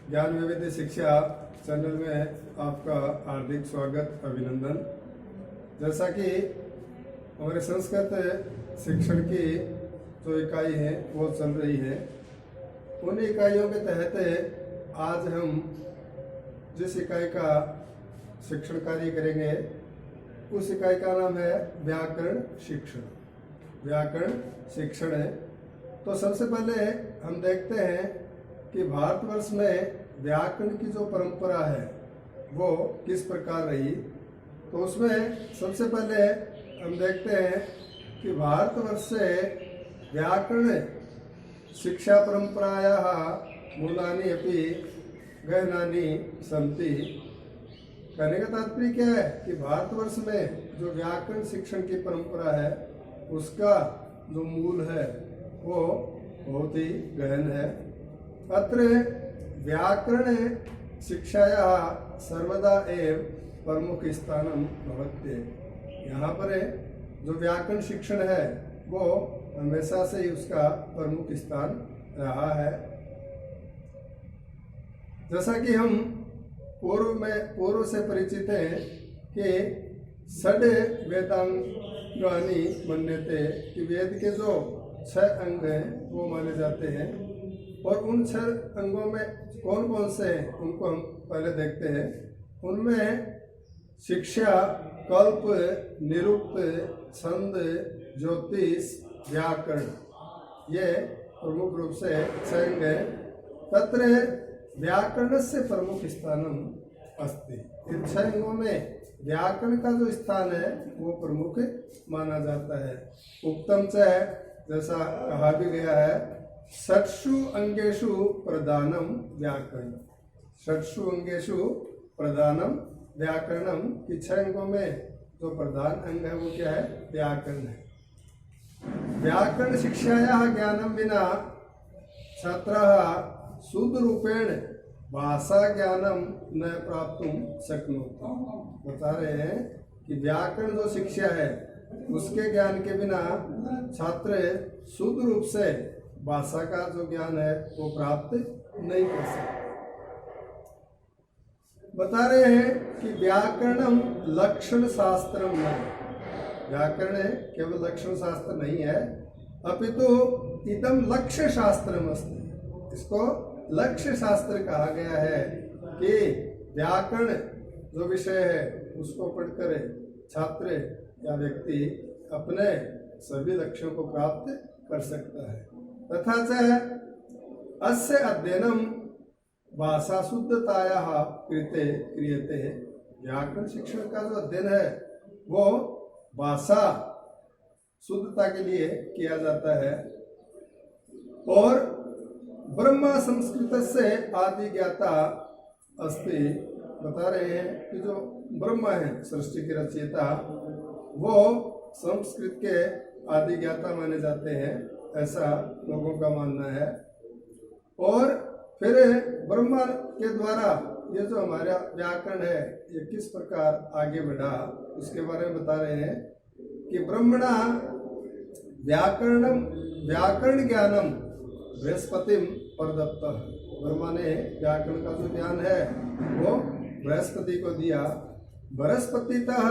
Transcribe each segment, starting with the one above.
ज्ञान विविध शिक्षा चैनल में आपका हार्दिक स्वागत, अभिनंदन। जैसा कि हमारे संस्कृत शिक्षण की जो इकाई है वो चल रही है, उन इकाइयों के तहत आज हम जिस इकाई का शिक्षण कार्य करेंगे उस इकाई का नाम है व्याकरण शिक्षण। व्याकरण शिक्षण है। तो सबसे पहले हम देखते हैं कि भारतवर्ष में व्याकरण की जो परंपरा है वो किस प्रकार रही। तो उसमें सबसे पहले हम देखते हैं कि भारतवर्ष से व्याकरण शिक्षा परंपरायाः मूलानि अपि गहनानि सन्ति। कहने का तात्पर्य क्या है कि भारतवर्ष में जो व्याकरण शिक्षण की परंपरा है उसका जो मूल है वो बहुत ही गहन है। अत्र व्याकरण शिक्षायाः सर्वदा एव प्रमुख स्थानं भवति। यहाँ पर जो व्याकरण शिक्षण है वो हमेशा से ही उसका प्रमुख स्थान रहा है। जैसा कि हम पूर्व से परिचित हैं कि षड वेदांगानि मन्यते, कि वेद के जो 6 अंग हैं वो माने जाते हैं। और उन 6 अंगों में कौन कौन से हैं उनको हम पहले देखते हैं। उनमें शिक्षा, कल्प, निरुक्त, छंद, ज्योतिष, व्याकरण, ये प्रमुख रूप से 6 अंग हैं। तत्र व्याकरणस्य प्रमुख स्थानम अस्ति। इन 6 अंगों में व्याकरण का जो स्थान है वो प्रमुख माना जाता है। उक्तम च, जैसा कहा भी गया है, षट्सु अंगेषु प्रधानम व्याकरण। षट्सु अंगेषु प्रधानम व्याकरणम, कि 6 अंगों में जो प्रधान अंग है वो क्या है? व्याकरण है। व्याकरण शिक्षायाः ज्ञानम विना छात्राः शुद्ध रूपेण भाषा ज्ञानम न प्राप्तुं शक्नोति। बता रहे हैं कि व्याकरण जो शिक्षा है उसके ज्ञान के बिना छात्र शुद्ध रूप से भाषा का जो ज्ञान है वो प्राप्त नहीं कर सकते। बता रहे हैं कि व्याकरणम लक्षण शास्त्रम नहीं। व्याकरण केवल लक्षण शास्त्र नहीं है, अपितु इदम लक्ष्य शास्त्रम अस्ति। इसको लक्ष्य शास्त्र कहा गया है कि व्याकरण जो विषय है उसको पढ़कर छात्र या व्यक्ति अपने सभी लक्ष्यों को प्राप्त कर सकता है। तथा च अस्य अध्ययनम भाषा शुद्धतायाः कृते क्रियते। व्याकरण शिक्षण का जो अध्ययन है वो भाषा शुद्धता के लिए किया जाता है। और ब्रह्मा संस्कृत से आदि ज्ञाता अस्ति। बता रहे हैं कि जो ब्रह्मा है सृष्टि के रचयिता, वो संस्कृत के आदि ज्ञाता माने जाते हैं, ऐसा लोगों का मानना है। और फिर ब्रह्मा के द्वारा ये जो हमारा व्याकरण है ये किस प्रकार आगे बढ़ा उसके बारे में बता रहे हैं कि ब्रह्मणा व्याकरण ज्ञानम बृहस्पतिम प्रदत्त। ब्रह्मा ने व्याकरण का जो ज्ञान है वो बृहस्पति को दिया। बृहस्पतितः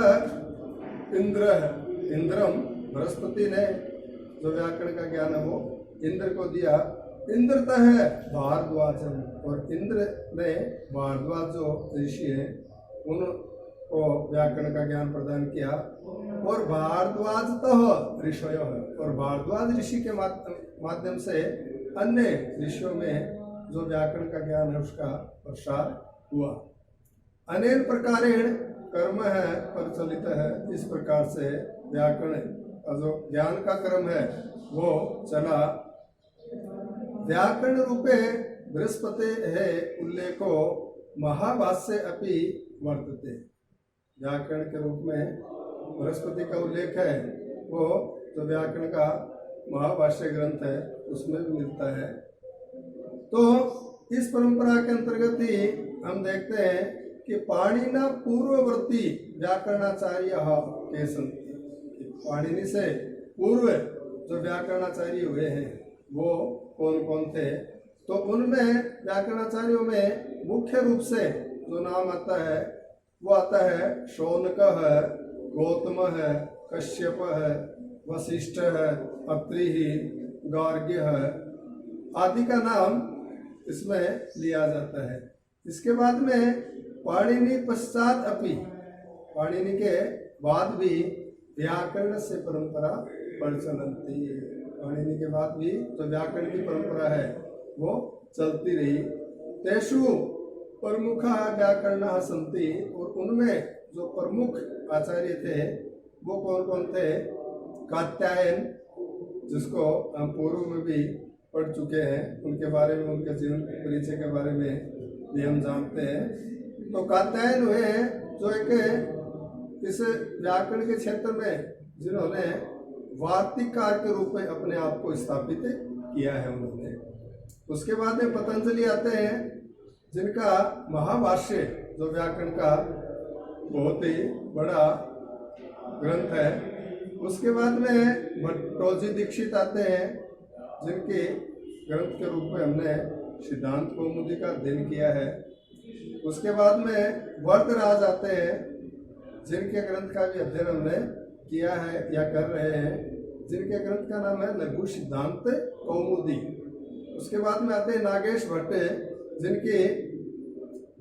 इंद्रम, बृहस्पति ने जो व्याकरण का ज्ञान है वो इंद्र को दिया। इंद्रतः भारद्वाजम, और इंद्र ने भारद्वाज जो ऋषि हैं उनको व्याकरण का ज्ञान प्रदान किया। और भारद्वाजतः ऋषयः, और भारद्वाज ऋषि के माध्यम से अन्य ऋषियों में जो व्याकरण का ज्ञान है उसका प्रसार हुआ। अनेन प्रकारेण कर्म है प्रचलित है। इस प्रकार से व्याकरण का जो ज्ञान का क्रम है वो चला। व्याकरण रूपे बृहस्पति है उल्लेखो महाभाष्ये अपि वर्तते। व्याकरण के रूप में बृहस्पति का उल्लेख है वो जो व्याकरण का महाभाष्य ग्रंथ है उसमें भी मिलता है। तो इस परंपरा के अंतर्गत ही हम देखते हैं कि पाणिना पूर्ववर्ती व्याकरणाचार्य के संति। पाणिनि से पूर्व जो व्याकरणाचार्य हुए हैं वो कौन कौन थे तो उनमें व्याकरणाचार्यों में मुख्य रूप से जो नाम आता है वो आता है शौनक है, गौतम है, कश्यप है, वशिष्ठ है, अत्रि, गार्ग्य है आदि का नाम इसमें लिया जाता है। इसके बाद में पाणिनि पश्चात अपि, पाणिनि के बाद भी व्याकरण से परंपरा प्रचलती, पाणिनि के बाद भी जो व्याकरण की परंपरा है वो चलती रही। तेषु प्रमुख व्याकरण संति, और उनमें जो प्रमुख आचार्य थे वो कौन कौन थे? कात्यायन, जिसको हम पूर्व में भी पढ़ चुके हैं, उनके बारे में, उनके जीवन परिचय के बारे में भी हम जानते हैं। तो कात्यायन हुए जो एक इस व्याकरण के क्षेत्र में जिन्होंने वार्तिककार के रूप में अपने आप को स्थापित किया है उन्होंने। उसके बाद में पतंजलि आते हैं जिनका महाभाष्य जो व्याकरण का बहुत ही बड़ा ग्रंथ है। उसके बाद में भट्टोजी दीक्षित आते हैं जिनके ग्रंथ के रूप में हमने सिद्धांत कौमुदी का अध्ययन किया है। उसके बाद में वरदराज आते हैं जिनके ग्रंथ का भी अध्ययन हमने किया है या कर रहे हैं, जिनके ग्रंथ का नाम है लघु सिद्धांत कौमुदी। उसके बाद में आते हैं नागेश भट्ट जिनकी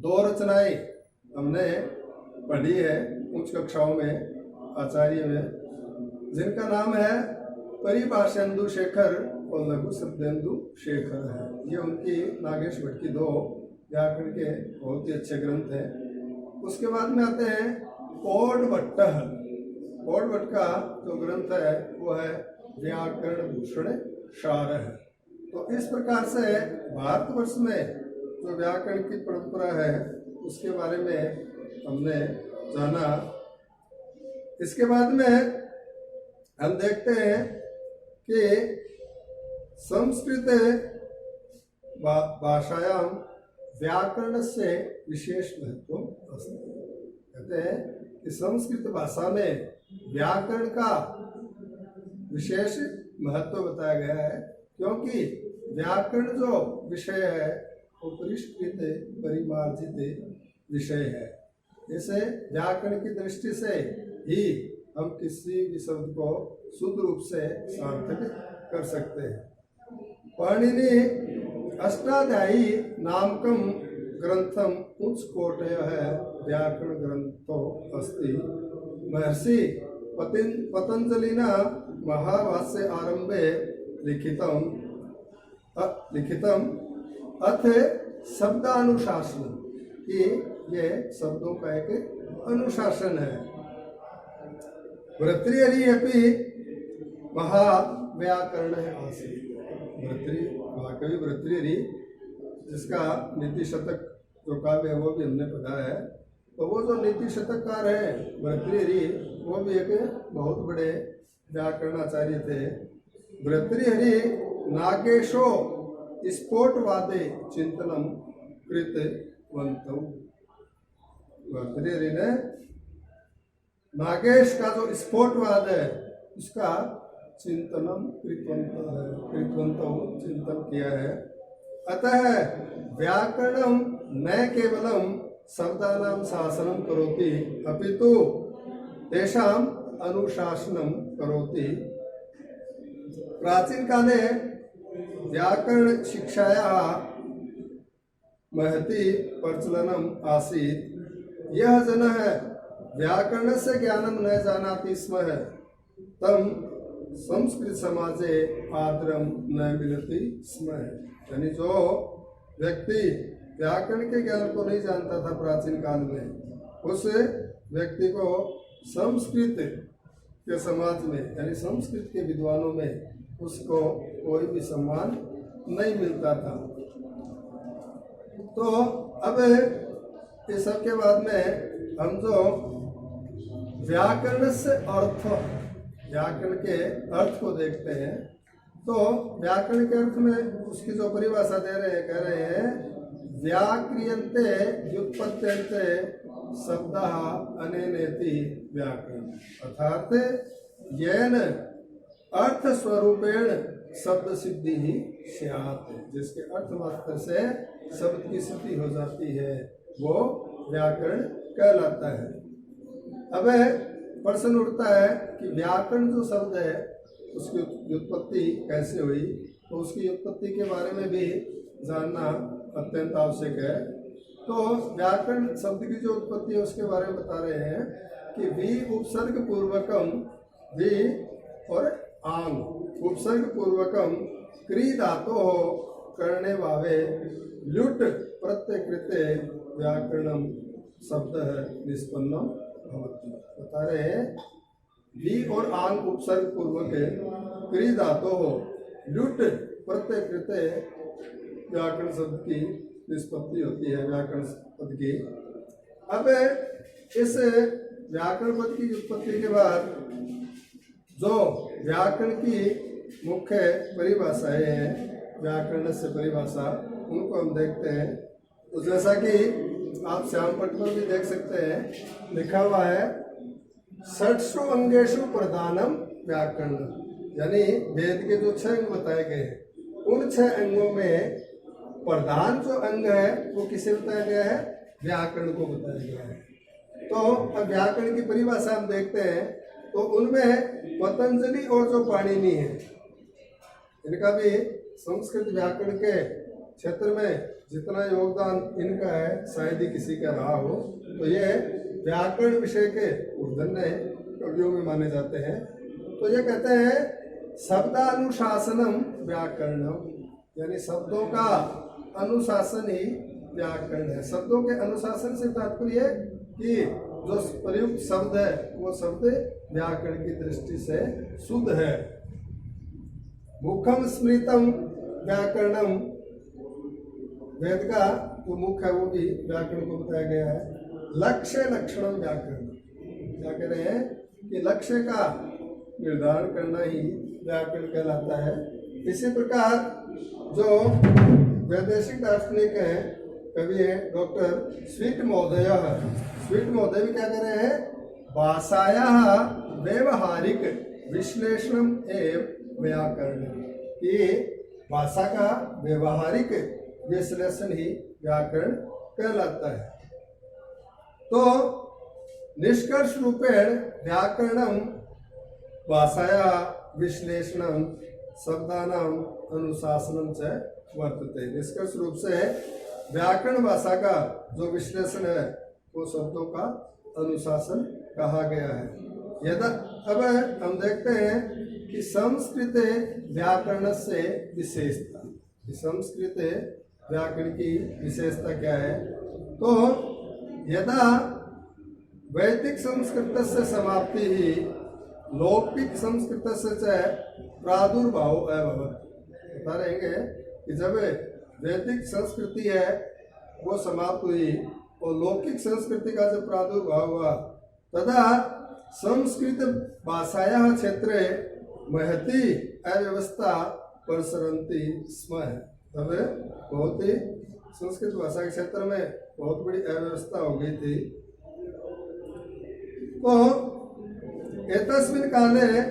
2 रचनाएं हमने पढ़ी है उच्च कक्षाओं में आचार्य में, जिनका नाम है परिभाषेन्दु शेखर और लघु शब्देन्दु शेखर है। ये उनकी नागेश भट्ट की 2 व्याकरण के बहुत ही अच्छे ग्रंथ हैं। उसके बाद में आते हैं पौड भट्ट। पौड भट्ट का जो ग्रंथ है वो है व्याकरण भूषण सार है। तो इस प्रकार से भारतवर्ष में जो व्याकरण की परंपरा है उसके बारे में हमने जाना। इसके बाद में हम देखते हैं कि संस्कृत भाषायां व्याकरण से विशेष महत्व अस्ति। कहते हैं कि संस्कृत भाषा में व्याकरण का विशेष महत्व बताया गया है, क्योंकि व्याकरण जो विषय है वो परिष्कृत परिमार्जित विषय है। जैसे व्याकरण की दृष्टि से ही हम किसी भी शब्द को शुद्ध रूप से सार्थक कर सकते हैं। पाणिनि अष्टाध्यायी नामकम ग्रंथम उच्चकोटय है व्याकरण ग्रंथो अस्ति। महर्षि पतंजलिना महाभाष्य आरंभे लिखितम अथ शब्दानुशासन, कि ये शब्दों का एक अनुशासन है। भर्तृहरि अपि महाव्याकरण आसीत्। महाकवि भर्तृहरि जिसका नीति शतक जो काव्य है वो भी हमने पढ़ा है। तो वो जो नीति शतककार है भर्तृहरि वो भी एक बहुत बड़े व्याकरणाचार्य थे। भर्तृहरि नागेशो स्फोटवादे चिंतनम कृतवन्तौ। भर्तृहरि ने नागेश का जो स्फोटवाद है उसका चिंतनम कृतवन्तौ चिंतन किया है। अतः व्याकरणम न केवलम शब्दानां शासनम करोति अपितु तेषां अनुशासनम करोति। प्राचीन काले व्याकरण शिक्षायाः महती प्रचलनम आसीत्। यः जनः व्याकरणस्य ज्ञानं न जानाति स्म तम संस्कृत समाजे आदरम न मिलति स्म। यानी जो व्यक्ति व्याकरण के ज्ञान को नहीं जानता था प्राचीन काल में, उस व्यक्ति को संस्कृत के समाज में यानी संस्कृत के विद्वानों में उसको कोई भी सम्मान नहीं मिलता था। तो अब इस सब के बाद में हम जो व्याकरण से अर्थ, व्याकरण के अर्थ को देखते हैं। तो व्याकरण के अर्थ में उसकी जो परिभाषा दे रहे हैं, कह रहे हैं व्याक्रियन्ते व्युत्पत्त्यन्ते शब्दः अनेनेति व्याकरण, अर्थात येन अर्थ स्वरूपेण शब्द सिद्धि ही स्यात्, जिसके अर्थ मात्र से शब्द की सिद्धि हो जाती है वो व्याकरण कहलाता है। अब प्रश्न उठता है कि व्याकरण जो शब्द है उसकी व्युत्पत्ति कैसे हुई, तो उसकी उत्पत्ति के बारे में भी जानना अत्यंत आवश्यक है। तो व्याकरण शब्द की जो उत्पत्ति है उसके बारे में बता रहे हैं कि वी उपसर्ग पूर्वकम, वी और आंग उपसर्ग पूर्वकम क्री धातो हो करने वावे लुट प्रत्यकृते व्याकरणम शब्द निष्पन्नम भवति। बता रहे हैं वी और आंग उपसर्ग पूर्वक क्री धातो हो लुट प्रत्यकृते व्याकरण शब्द की निष्पत्ति होती है, व्याकरण पद की। अब इस व्याकरण पद की उत्पत्ति के बाद जो व्याकरण की मुख्य परिभाषाएं हैं, व्याकरण से परिभाषा, उनको हम देखते हैं। तो जैसा कि आप श्याम पट पर भी देख सकते हैं, लिखा हुआ है षट्सु अंगेषु प्रधानम व्याकरण, यानी वेद के जो 6 अंग बताए गए हैं उन 6 अंगों में प्रधान जो अंग है वो किसे बताया गया है, व्याकरण को बताया गया है। तो अब व्याकरण की परिभाषा हम देखते हैं तो उनमें पतंजलि और जो पाणिनि है इनका भी संस्कृत व्याकरण के क्षेत्र में जितना योगदान इनका है शायद ही किसी का रहा हो। तो ये व्याकरण विषय के उर्धन्य कवियों में माने जाते हैं। तो ये कहते हैं शब्दानुशासनम व्याकरणम, यानी शब्दों का अनुशासन ही व्याकरण है। शब्दों के अनुशासन से तात्पर्य कि जो प्रयुक्त शब्द है वो शब्द व्याकरण की दृष्टि से शुद्ध है। मुखम स्मृतम व्याकरणम, वेद का जो मुख है वो भी व्याकरण को बताया गया है। लक्ष्य लक्षणम व्याकरण, क्या कह रहे हैं कि लक्ष्य का निर्धारण करना ही व्याकरण कहलाता है। इसी प्रकार जो वैदेशिक दार्शनिक हैं, कवि हैं डॉक्टर स्वीट महोदय, स्वीट महोदय भी क्या कह रहे हैं, भाषाया व्यवहारिक विश्लेषण एवं व्याकरण, ये भाषा का व्यवहारिक विश्लेषण ही व्याकरण कहलाता है। तो निष्कर्ष रूपेण व्याकरणम भाषाया विश्लेषणम शब्दानाम अनुशासनम च वर्तते। निष्कर्ष रूप से व्याकरण भाषा का जो विश्लेषण है वो शब्दों का अनुशासन कहा गया है। यदा अब हम देखते हैं कि संस्कृत व्याकरण से विशेषता, कि संस्कृत व्याकरण की विशेषता क्या है। तो यदा वैदिक संस्कृत से समाप्ति ही लौकिक संस्कृत से प्रादुर्भाव अभवत्। बता रहेंगे कि जब वैदिक संस्कृति है वो समाप्त हुई और लौकिक संस्कृति का जब प्रादुर्भाव हुआ तदा संस्कृत भाषाया क्षेत्रे महती अव्यवस्था प्रसरंती स्म। तब बहुत ही संस्कृत भाषा के क्षेत्र में बहुत बड़ी अव्यवस्था हो गई थी। तो एतस्मिन् काले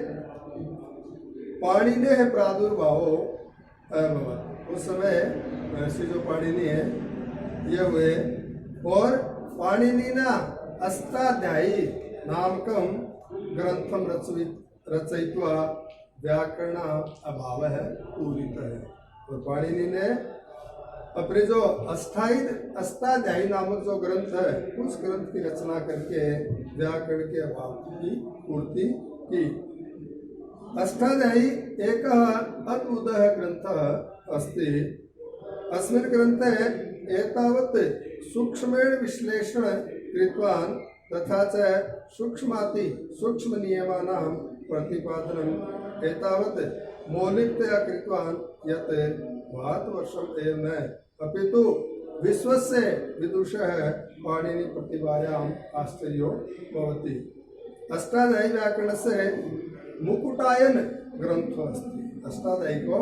पाणिनेः प्रादुर्भावो अभवत्। उस समय महर्षि जो पाणिनि है ये हुए और पाणिनिना अष्टाध्यायी नामकम ग्रंथम रचयित्वा व्याकरण अभाव है पूरित है। और पाणिनि ने अपने जो अष्टाध्यायी नामक जो ग्रंथ है उस ग्रंथ की रचना करके व्याकरण के अभाव की पूर्ति की। अष्टाध्यायी एक अद्भुतः ग्रंथः अस्ति। अस्मिन् ग्रन्थे एतावत् सूक्ष्मेण विश्लेषण कृतवान् तथा च सूक्ष्माति सूक्ष्म नियमानां प्रतिपादनम् एतावत् मौलिकतया कृतवान् यत् भारतवर्षम् एव न अपितु विश्वस्य विदुषः पाणिनि प्रतिभायाम् आश्चर्यो भवति। अष्टाध्यायी व्याकरणस्य मुकुटायन ग्रंथो अस्ति। अष्टाध्यायी को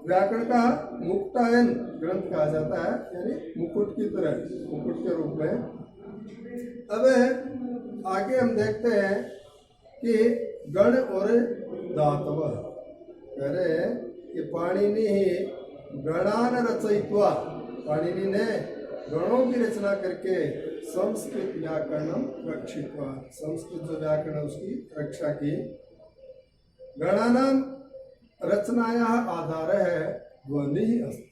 व्याकरण का मुकुटायन ग्रंथ कहा जाता है, यानी मुकुट की तरह, मुकुट के रूप में। अब आगे हम देखते हैं कि गण और धातव, कह रहे कि पाणिनि गणान रचयित्वा, पाणिनि ने गणों की रचना करके संस्कृत व्याकरणम रक्षित्वा, संस्कृत जो व्याकरण उसकी रक्षा की। गणानाम रचनाया आधार है ध्वनि ही अस्ति।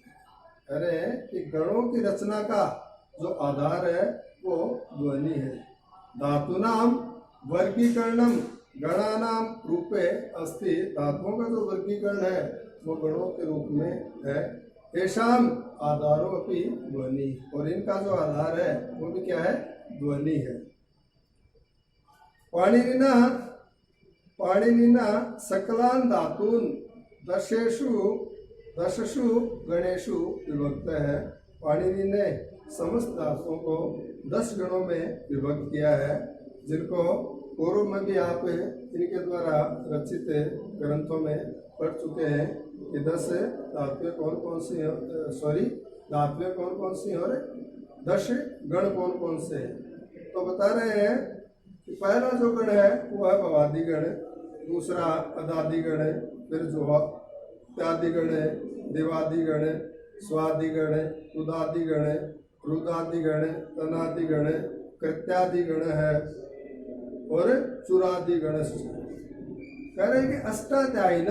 कह रहे हैं कि गणों की रचना का जो आधार है वो ध्वनि है। धातुनाम वर्गीकरणम गणानाम रूपे अस्ति, धातुओं का जो वर्गीकरण है वो गणों के रूप में है। येषाम आधारो अपि ध्वनि, और इनका जो आधार है वो भी क्या है, ध्वनि है। पाणिनिना सकलान धातून दशसु गणेशु विभक्त है। पाणिनि ने समस्त धातुओं को 10 गणों में विभक्त किया है, जिनको पूर्व में भी आप इनके द्वारा रचित ग्रंथों में पढ़ चुके हैं कि 10 धातुएं कौन कौन सी, धातुएं कौन कौन सी और 10 गण कौन कौन से हैं। तो बता रहे हैं कि पहला जो गण है वो है भवादि गण, दूसरा अदादि गण है, फिर जो त्यादि गण है, देवादि गण है, स्वादि गण है, उदादि गण है, रुदादि गण है, तनादि गण है, कृत्यादि गण है और चुरादि गण। कह रहे हैं कि अष्टाध्यायिन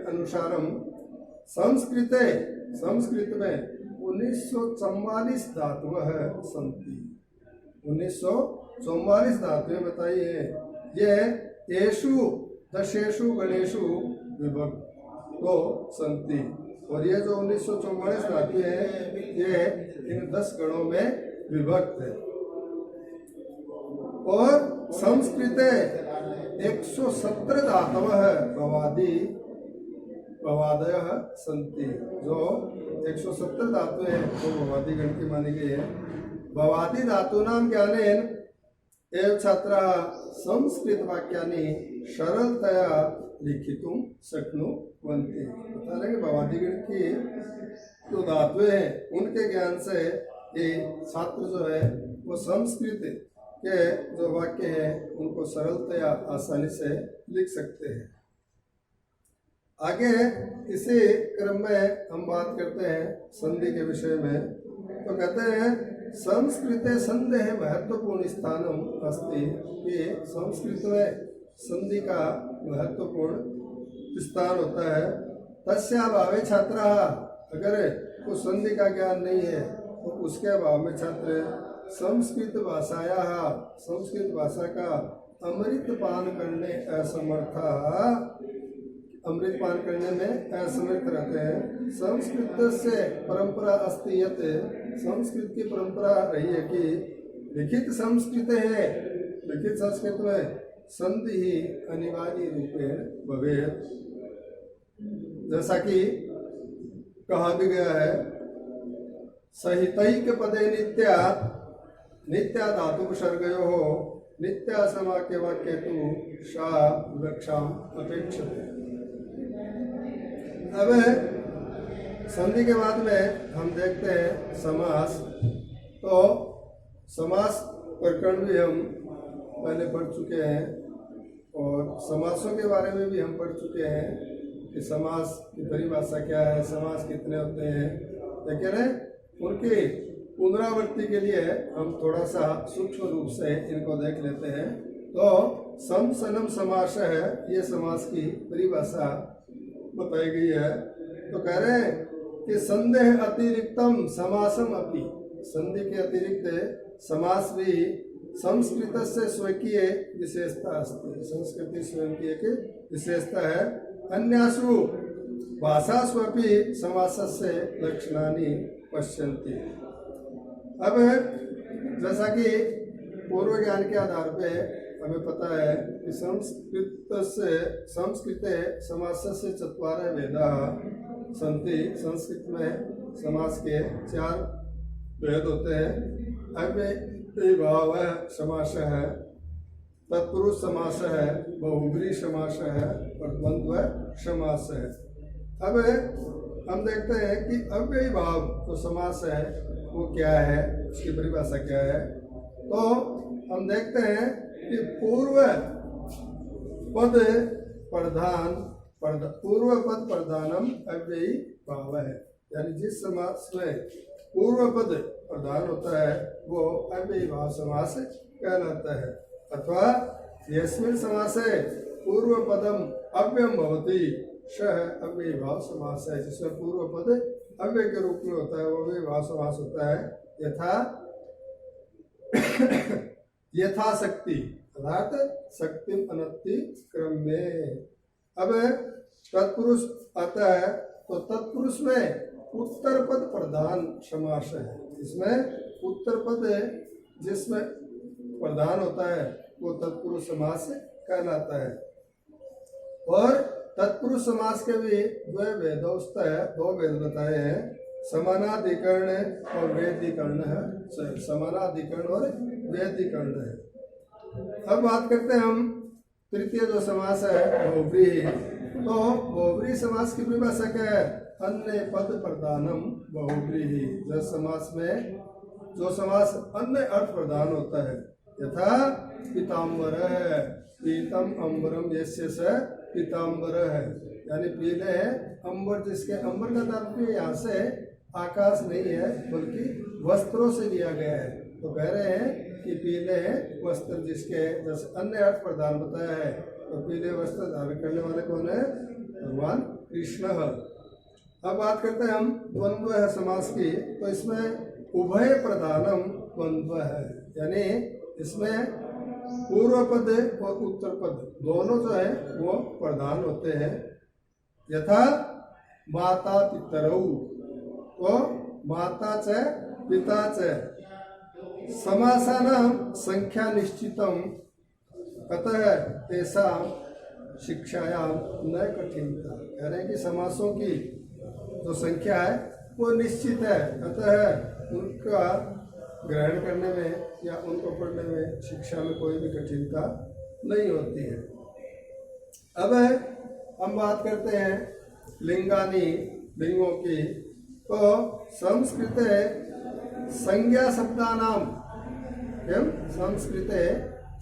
अनुसारम संस्कृत में 1944 धातुएं संति। 1944 धातुएं बताई है। ये येषु दशेषु गणेशु विभक्तो संति, और ये जो 1944 धातुएं हैं ये इन 10 गणों में विभक्त है। और संस्कृत 117 धातवः भवादय संति, जो 117 धातु है वो भवादि गण की मानी गई है। भवादि धातूनां ज्ञानेन एव छात्राः संस्कृत वाक्यानि सरलतया लिखितुं शक्नुवन्ति। बता रहे कि भवादि गण की जो धातुएं हैं उनके ज्ञान से ये छात्र जो है वो संस्कृत के जो वाक्य है उनको सरलतया आसानी से लिख सकते हैं। आगे इसी क्रम में हम बात करते हैं संधि के विषय में। तो कहते हैं संस्कृते संदेह महत्वपूर्ण स्थानम अस्ति, कि संस्कृत में संधि का महत्वपूर्ण स्थान होता है। तस्याभावे छात्रा, अगर को संधि का ज्ञान नहीं है तो उसके अभाव में छात्र संस्कृत भाषा का अमृत पान करने में असमर्थ रहते हैं। संस्कृत से परंपरा अस्ति यत्, संस्कृत की परंपरा रही है कि लिखित संस्कृत में संधि ही अनिवार्य रूपेण भवेत्। जैसा कि कहा भी गया है, सहितैक पदे नित्या धातु विसर्गयो हो नित्या समाके वाक्य तु सा विवक्षाम अपेक्षते। अब संधि के बाद में हम देखते हैं समास। तो समास प्रकरण भी हम पहले पढ़ चुके हैं और समासों के बारे में भी हम पढ़ चुके हैं कि समास की परिभाषा क्या है, समास कितने होते हैं। लेकिन उनकी पुनरावृत्ति के लिए हम थोड़ा सा सूक्ष्म रूप से इनको देख लेते हैं। तो सम सनम समास है, ये समास की परिभाषा बताई गई है। तो कह रहे हैं कि संदेह अतिरिक्तम समासम अपि, संधि के अतिरिक्त समास भी संस्कृत से स्वकीय विशेषता अस्ति, संस्कृति स्वयं की एक विशेषता है। अन्यासु भाषासु अपि समासस्य लक्षणानि पश्यन्ति। अब जैसा कि पूर्व ज्ञान के आधार पे हमें पता है कि संस्कृत समासस्य चत्वारः भेदाः सन्ति, संस्कृत में समास के 4 भेद होते हैं। अव्ययीभाव समास है, तत्पुरुष समास है, बहुब्री समास है और द्वंद्व समास है। अब हम देखते हैं कि अव्ययीभाव जो समास है वो क्या है, उसकी परिभाषा क्या है। तो हम देखते हैं कि पूर्व पद प्रधानम अव्ययी भाव है, यानी जिस समास में पूर्व पद प्रधान होता है वो अव्ययी भाव समास कहलाता है। अथवा यस्मिन् समासे पूर्व पदम अव्ययम भवति सह अव्ययी भाव समास है, जिसमें पूर्व पद अव्यय के रूप में होता है वो अव्ययी भाव समास होता है। यथा यथाशक्ति अर्थात शक्ति अनति क्रम में। अब तत्पुरुष आता है तो तत्पुरुष में उत्तर पद प्रधान समास है, इसमें उत्तर पद जिसमें प्रधान होता है वो तत्पुरुष समास कहलाता है। और तत्पुरुष समास के भी दो भेद बताए हैं, समानाधिकरण और वेदीकरण है, समानाधिकरण और वेदीकरण है। अब बात करते हैं हम तृतीय जो समास है बहुव्रीहि। तो बहुव्रीहि समास की परिभाषा क्या है? अन्य पद प्रधानम बहुव्रीहि। जिस समास में जो समास अन्य अर्थ प्रधान होता है, यथा पीताम्बर है, पीतम अंबरम यस्य स पीताम्बर है, यानी पीले अंबर, जिसके अंबर का तात्पर्य यहाँ से आकाश नहीं है बल्कि वस्त्रों से लिया गया है। तो कह रहे हैं कि पीले वस्त्र जिसके जैसे अन्य अर्थ प्रधान बताया है, तो पीले वस्त्र धारण करने वाले कौन है? भगवान कृष्ण। अब बात करते हैं हम द्वंद्व समास की। तो इसमें उभय प्रधानम द्वंद्व है, यानी इसमें पूर्व पद और उत्तर पद दोनों जो है वो प्रधान होते हैं। यथा माता पितरौ, तो माता च पिता च समासानां संख्या निश्चितम अतः तेषां शिक्षायां न कठिनता। कह रहे हैं कि समासों की जो संख्या है वो निश्चित है, अतः उनका ग्रहण करने में या उनको पढ़ने में शिक्षा में कोई भी कठिनता नहीं होती है। अब हम बात करते हैं लिंगानी, लिंगों की। तो संस्कृत संज्ञा शब्दानाम संस्कृते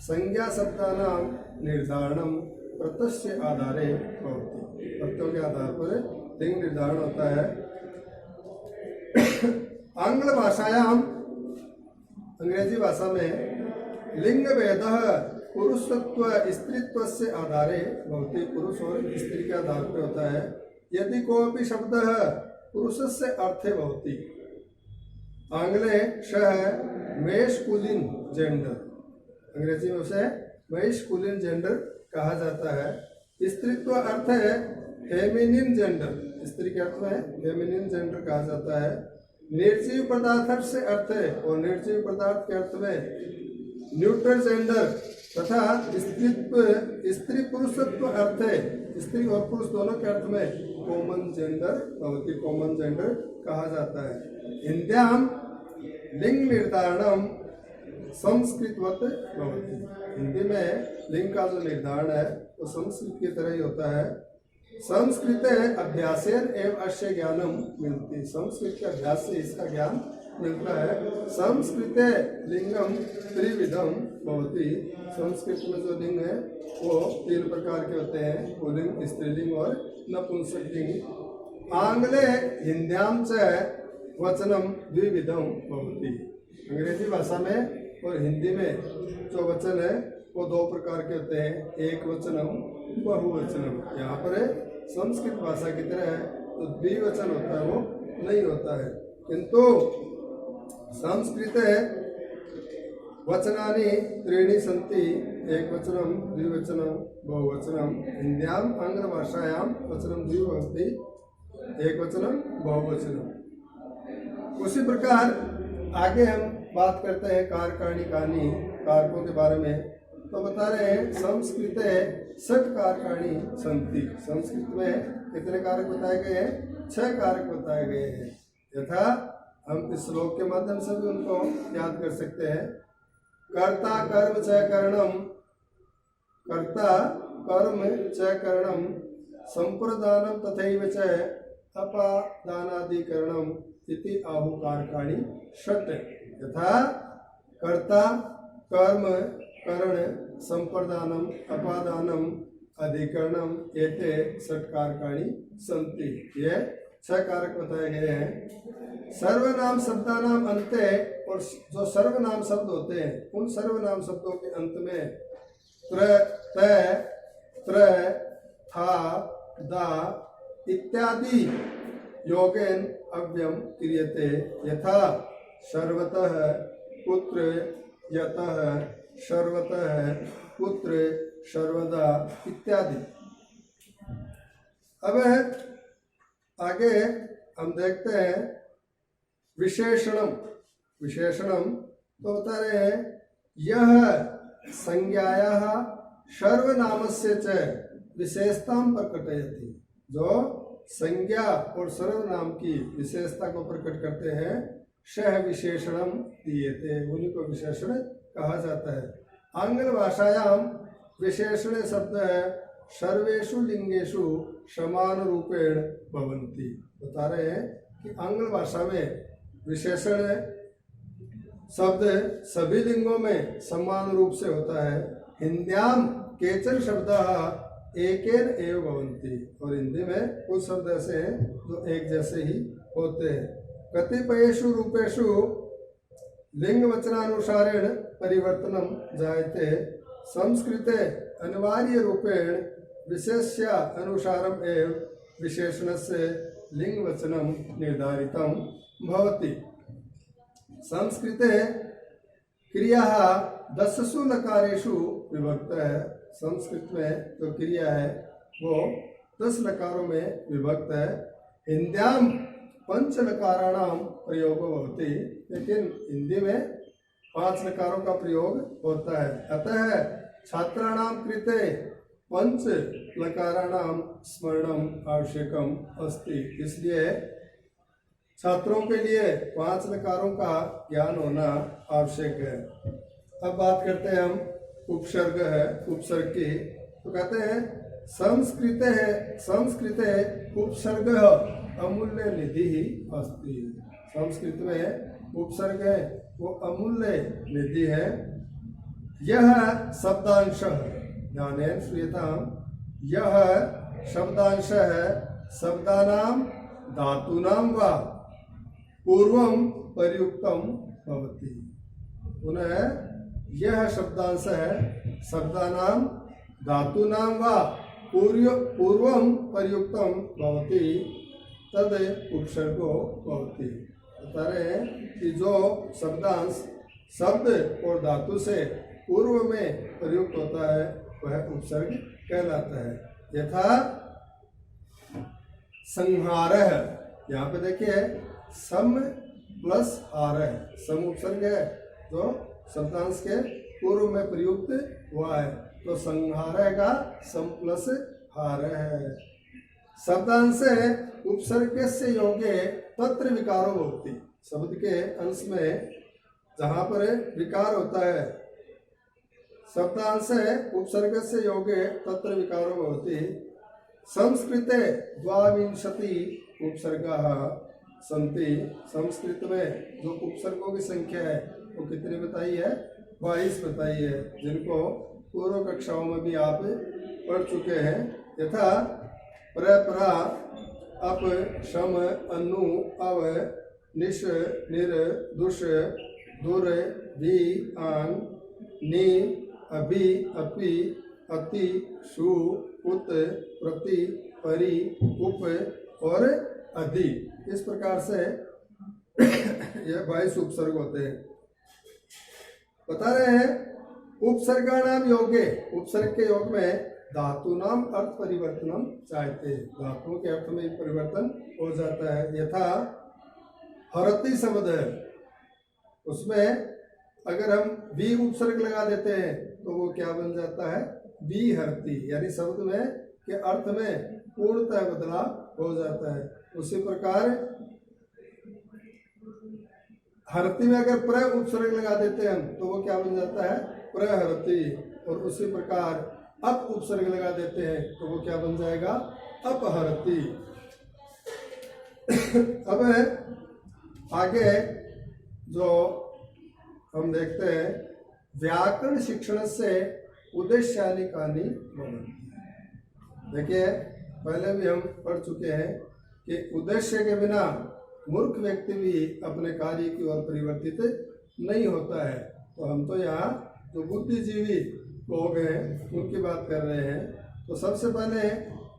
संज्ञा शब्दानाम निर्धारणम प्रत्यय आधारे होती, प्रत्ययों के आधार पर लिंग निर्धारण होता है। आंग्ल भाषायाम, अंग्रेजी भाषा में लिंग भेद पुरुषत्व स्त्रीत्व से आधारे भवति, पुरुष और स्त्री के आधार पर होता है। यदि कोई शब्द पुरुष से अर्थे भवति, आंग्ले सह मैस्कुलिन जेंडर, अंग्रेजी में उसे मैस्कुलिन जेंडर कहा जाता है। स्त्रीत्व अर्थ है फेमिनिन जेंडर, स्त्री के अर्थ में फेमिनिन जेंडर कहा जाता है। निर्जीव पदार्थ से अर्थ है, और निर्जीव पदार्थ के अर्थ में न्यूट्रल जेंडर तथा स्त्री पुरुषत्व अर्थ है, स्त्री और पुरुष दोनों के अर्थ में कॉमन जेंडर भवति, कॉमन जेंडर कहा जाता है। हिंद्याम लिंग निर्धारणम संस्कृतवत भवति, हिंदी में लिंग का जो निर्धारण है वो संस्कृत की तरह ही होता है। संस्कृत अभ्यासेन एवं अस्य ज्ञानम मिलती, संस्कृत के अभ्यास से इसका ज्ञान मिलता है। संस्कृत लिंगम त्रिविधम भवति, संस्कृत में जो लिंग है वो 3 प्रकार के होते हैं, पुल्लिंग, स्त्रीलिंग और नपुंसकलिंग। आंग्ले हिंद्याम च वचनम द्विविधम भवति, अंग्रेजी भाषा में और हिंदी में जो वचन है वो 2 प्रकार के होते हैं, एक वचनम बहुवचनम। यहाँ पर संस्कृत भाषा की तरह तो द्विवचन होता है वो नहीं होता है, किंतु संस्कृत वचनानि त्रीणि सन्ति, एक वचनम द्विवचनम बहुवचनम। हिंद्याम आंग्ल भाषायाम वचनम द्विभवति, एक वचनम बहुवचनम। उसी प्रकार आगे हम बात करते हैं कारकाणिकानि, कारकों के बारे में। तो बता रहे हैं संस्कृत षट कारकाणि सन्ति, संस्कृत में कितने कारक बताए गए हैं? 6 कारक बताए गए हैं। यथा हम इस श्लोक के माध्यम से भी उनको याद कर सकते हैं। कर्ता कर्म च करणम, कर्ता कर्म च करणम, संप्रदानम तथैव च अपादानादिकरणम इति आहु कारकाणि षट्। यथा कर्ता कर्म करण संप्रदानम अपादानम अधिकरणम एते षटकारकाणी संति। ये 6 कारक बताए गए हैं। सर्वनाम शब्दानाम अंते, और जो सर्वनाम शब्द होते हैं उन सर्वनाम शब्दों के अंत में त्र तय त्र था दा इत्यादि योगेन अव्यम क्रियते। यथा सर्वतः पुत्र, यतः सर्वतः पुत्र, सर्वदा इत्यादि। अब आगे हम देखते हैं विशेषणम। विशेषणम तो बता रहे हैं यह संज्ञायाः सर्वनामस्य च विशेषतां प्रकटयति। जो संज्ञा और सर्वनाम की विशेषता को प्रकट करते हैं सह विशेषणम दीयते, उन्हीं को विशेषण कहा जाता है। आंग्ल भाषायाम विशेषण शब्द है सर्वेषु लिंगेषु समान रूपेण भवन्ति। बता रहे हैं कि आंग्ल भाषा में विशेषण शब्द सभी लिंगों में समान रूप से होता है। हिंद्याम केचन शब्दाः एकेन एव भवन्ति, और हिंदी में कुछ शब्द ऐसे हैं जो एक जैसे ही होते हैं। कतिपयेषु रूपेषु लिंग वचनानुसारेण परिवर्तनम जायते। संस्कृते अनिवार्य रूपेण विशेष्य अनुसारम एव विशेषणस्य लिंग वचनम निर्धारितम भवति। संस्कृते क्रिया 10 लकारेषु विभक्त है। संस्कृत में जो क्रिया है वो 10 लकारों में विभक्त है। हिंद्याम 5 लकाराणाम प्रयोग होती, लेकिन हिंदी में 5 लकारों का प्रयोग होता है। अतः छात्राणाम कृते 5 लकाराणाम स्मरणम आवश्यकम अस्ति। इसलिए छात्रों के लिए 5 लकारों का ज्ञान होना आवश्यक है। अब बात करते हैं हम उपसर्ग है, उपसर्ग की। तो कहते हैं संस्कृत उपसर्ग अमूल्य निधि ही अस्ति। संस्कृत में उपसर्ग है वो अमूल्य निधि है। यह शब्दांश, ध्यानेन श्रूयताम्, यह शब्दांश है शब्दानाम धातूनां वा पूर्वम प्रयुक्तम भवति। पुनः यह शब्दांश है शब्दानाम धातूनां वा पूर्वम प्रयुक्तम भवति तद उपसर्गो भवति। बता रहे हैं कि जो शब्दांश शब्द और धातु से पूर्व में प्रयुक्त होता है वह उपसर्ग कहलाता है। यथा संहारः, यहाँ पे देखिए सम प्लस हार है, सम उपसर्ग है जो शब्दांश के पूर्व में प्रयुक्त हुआ है, तो संहार का सम प्लस हार है। शब्दांश उपसर्ग से योगे तत्र विकारो होती। शब्द के अंश में जहाँ पर विकार होता है, शब्दांश उपसर्ग से योगे तत्र विकारो होती। संस्कृते 22 उपसर्गाः संति। संस्कृत में जो उपसर्गों की संख्या है वो कितनी बताई है? 22 बताई है, जिनको पूर्व कक्षाओं में भी आप पढ़ चुके हैं। यथा प्र, प्रा, अप, शम, अनु, अव, निश, निर, दुष, दुर, भी, आन, नि, अभि, अपि, अति, शु, उत, प्रति, परि, उप और अधि। इस प्रकार से यह 22 उपसर्ग होते हैं। बता रहे हैं उपसर्गाणाम योगे, उपसर्ग के योग में धातुनाम अर्थ परिवर्तनम चाहते। धातुओं के अर्थ में परिवर्तन हो जाता है। यथा हरति शब्द है, उसमें अगर हम भी उपसर्ग लगा देते हैं तो वो क्या बन जाता है? बी हरति, यानी शब्द में के अर्थ में पूर्णतः बदलाव हो जाता है। उसी प्रकार हरति में अगर प्र उपसर्ग लगा देते हैं हम तो वो क्या बन जाता है? प्रहरति। और उसी प्रकार अप उपसर्ग लगा देते हैं तो वो क्या बन जाएगा? अपहरति। अब आगे जो हम देखते हैं व्याकरण शिक्षण से उद्देश्यानिकानि भवन्ति। देखिए, पहले भी हम पढ़ चुके हैं कि उद्देश्य के बिना मूर्ख व्यक्ति भी अपने कार्य की ओर परिवर्तित नहीं होता है। तो हम तो यहाँ जो बुद्धिजीवी लोग हैं उनकी बात कर रहे हैं। तो सबसे पहले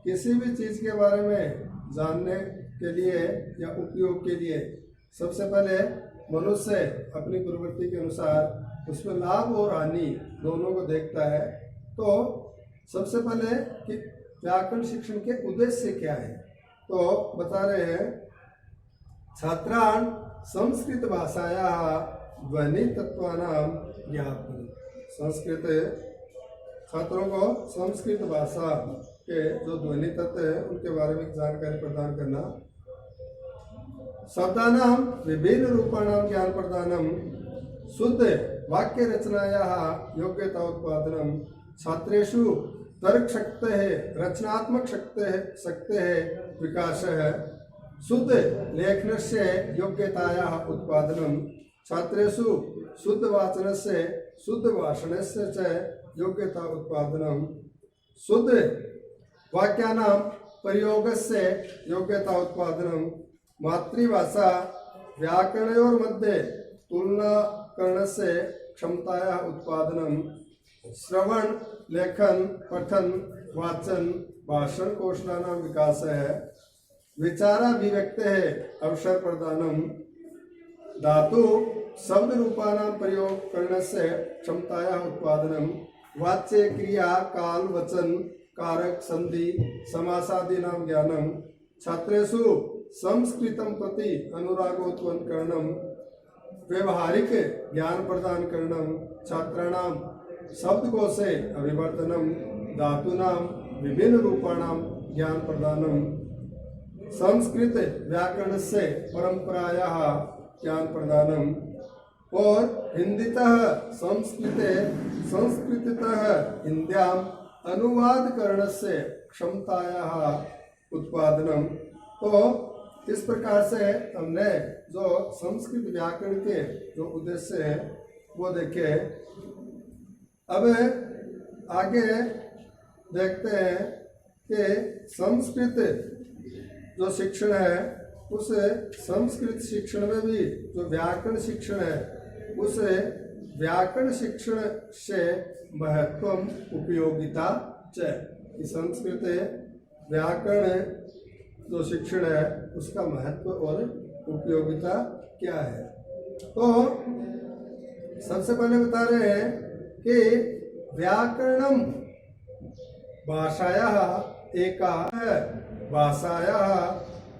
किसी भी चीज़ के बारे में जानने के लिए या उपयोग के लिए सबसे पहले मनुष्य अपनी प्रवृत्ति के अनुसार उसमें लाभ और हानि दोनों को देखता है। तो सबसे पहले कि व्याकरण शिक्षण के उद्देश्य क्या है, तो बता रहे हैं छात्रान् संस्कृत भाषायाः ध्वनि तत्वानां ज्ञापन। संस्कृत छात्रों को संस्कृत भाषा के जो ध्वनि तत्व है उनके बारे में जानकारी प्रदान करना। शब्दानां विभिन्न रूपाणां ज्ञान प्रदानम, शुद्ध वाक्य रचनायाः योग्यता उत्पादनम, छात्रेषु तर्क शक्तेः रचनात्मक शक्तेः विकासः, शुद्ध लेखनस्य योग्यतायाः उत्पादनम, छात्रेषु शुद्ध वाचनस्य शुद्ध भाषणस्य च योग्यता उत्पादनम, शुद्ध वाक्यानां प्रयोगस्य योग्यता उत्पादनम, मातृभाषा व्याकरणयोर् मध्ये तुलना करणस्य क्षमतायाः उत्पादनम, श्रवण लेखन पठन वाचन भाषण कौशलानां विकासः, विचाराभिव्यक्तेः अवसर प्रदानम, धातु शब्द रूपानां प्रयोग करणस्य क्षमतायाः उत्पादनम, वाच्य क्रिया काल वचन कारक संधि समासादीनां ज्ञानम, छात्रेषु संस्कृतं प्रति अनुरागोत्पन्न करणम, व्यवहारिक ज्ञान प्रदान करणम, छात्राणां शब्दकोशे अभिवर्धनम, धातूनां विभिन्न रूपाणां ज्ञान प्रदानम, संस्कृत व्याकरणस्य परंपरायाः ज्ञान प्रदानम, और हिंदीतः संस्कृते संस्कृततः हिंद्याम् अनुवाद करणस्य क्षमतायाः उत्पादनम। तो इस प्रकार से हमने जो संस्कृत व्याकरण के जो उद्देश्य है वो देखे। अब आगे देखते हैं कि संस्कृत जो शिक्षण है उस संस्कृत शिक्षण में भी जो व्याकरण शिक्षण है उस व्याकरण शिक्षण से महत्व उपयोगिता च, कि संस्कृत व्याकरण जो शिक्षण है उसका महत्व और उपयोगिता क्या है। तो सबसे पहले बता रहे हैं कि व्याकरणम भाषायाः एका भाषायाः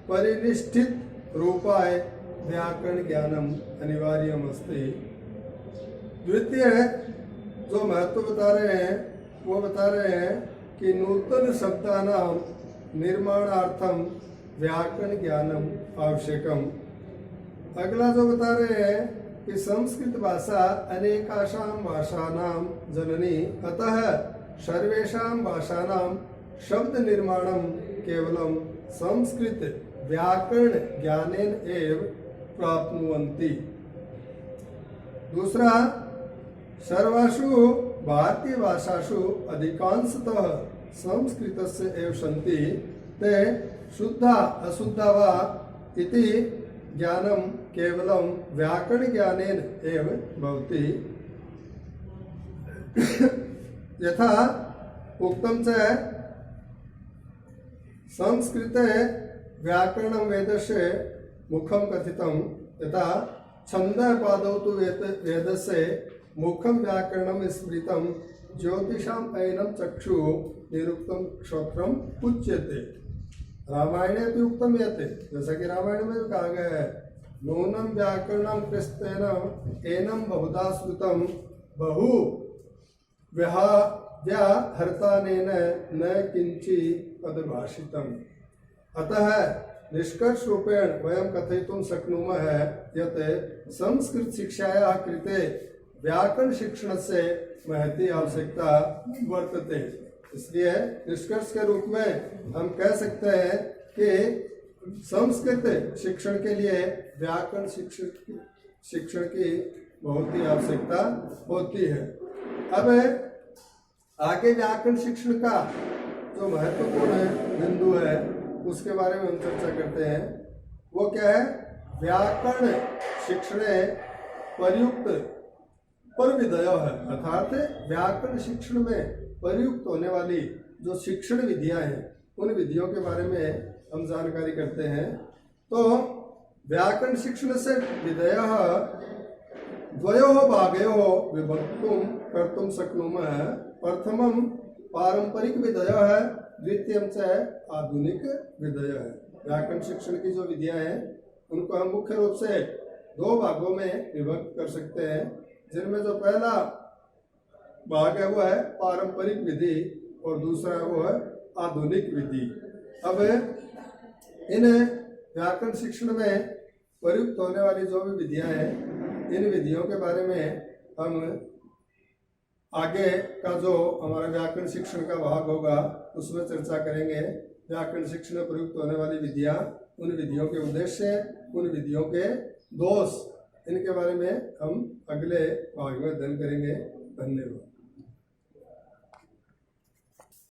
परिनिष्ठित रूपाय व्याकरण ज्ञानम अनिवार्यम अस्ति। द्वितीय जो महत्व बता रहे हैं वो बता रहे हैं कि नूतन शब्दानां निर्माणार्थम व्याकरण ज्ञानम आवश्यकम। अगला जो बता रहे हैं कि संस्कृत भाषा अनेकाशां भाषाणां जननी, अतः सर्वेषां भाषाणां शब्द निर्माणं केवलं संस्कृत व्याकरण ज्ञानेन एव प्राप्नुवन्ति। दूसरा, सर्वासु भारतीय भाषासु अधिकांशतः संस्कृतस्य एव सन्ति, ते शुद्धा अशुद्धा वा इति ज्ञानं केवलं व्याकरण ज्ञानेन एव भवति। यथा उक्तं च संस्कृते व्याकरणं वेदस्य मुखं कथितं, यथा छन्दः पादौ तु वेदस्य मुखं व्याकरणं स्मृतं, ज्योतिषाम् ऐनं चक्षुः निरुक्तं श्रोत्रम् उच्यते। रामायणे भी उक्तम यते, जैसा कि रामायण में कहा गया है, नूनं व्याकरणं कृष्णेन एनं बहुधा श्रुतं बहु व्याहर्तानेन न किंचि पदभाषितम्। अतः निष्कर्ष रूपेण वयं कथयितुं शक्नुमः यत् संस्कृत शिक्षायाः कृते व्याकरण शिक्षणस्य महती आवश्यकता वर्तते। इसलिए निष्कर्ष के रूप में हम कह सकते हैं कि संस्कृत शिक्षण के लिए व्याकरण शिक्षण की बहुत ही आवश्यकता होती है। अब आगे व्याकरण शिक्षण का जो महत्वपूर्ण बिंदु है उसके बारे में हम चर्चा करते हैं। वो क्या है? व्याकरण शिक्षणे प्रयुक्त पर विधय है, अर्थात व्याकरण शिक्षण में प्रयुक्त होने वाली जो शिक्षण विधियां हैं उन विधियों के बारे में हम जानकारी करते हैं। तो व्याकरण शिक्षण से विधय द्वयोः भागयोः विभक्तुं कर्तुं शक्नुमः। प्रथमं पारंपरिक विधय है, द्वितीयं च आधुनिक विधय है। व्याकरण शिक्षण की जो विधियां हैं उनको हम मुख्य रूप से दो भागों में विभक्त कर सकते हैं, जिनमें जो पहला भाग है वो है पारंपरिक विधि और दूसरा वो है आधुनिक विधि। अब इन व्याकरण शिक्षण में प्रयुक्त होने वाली जो भी विधियां हैं इन विधियों के बारे में हम आगे का जो हमारा व्याकरण शिक्षण का भाग होगा उसमें चर्चा करेंगे। व्याकरण शिक्षण में प्रयुक्त होने वाली विधियां, उन विधियों के उद्देश्य, उन विधियों के दोष, इनके बारे में हम अगले भाग में अध्ययन करेंगे। धन्यवाद।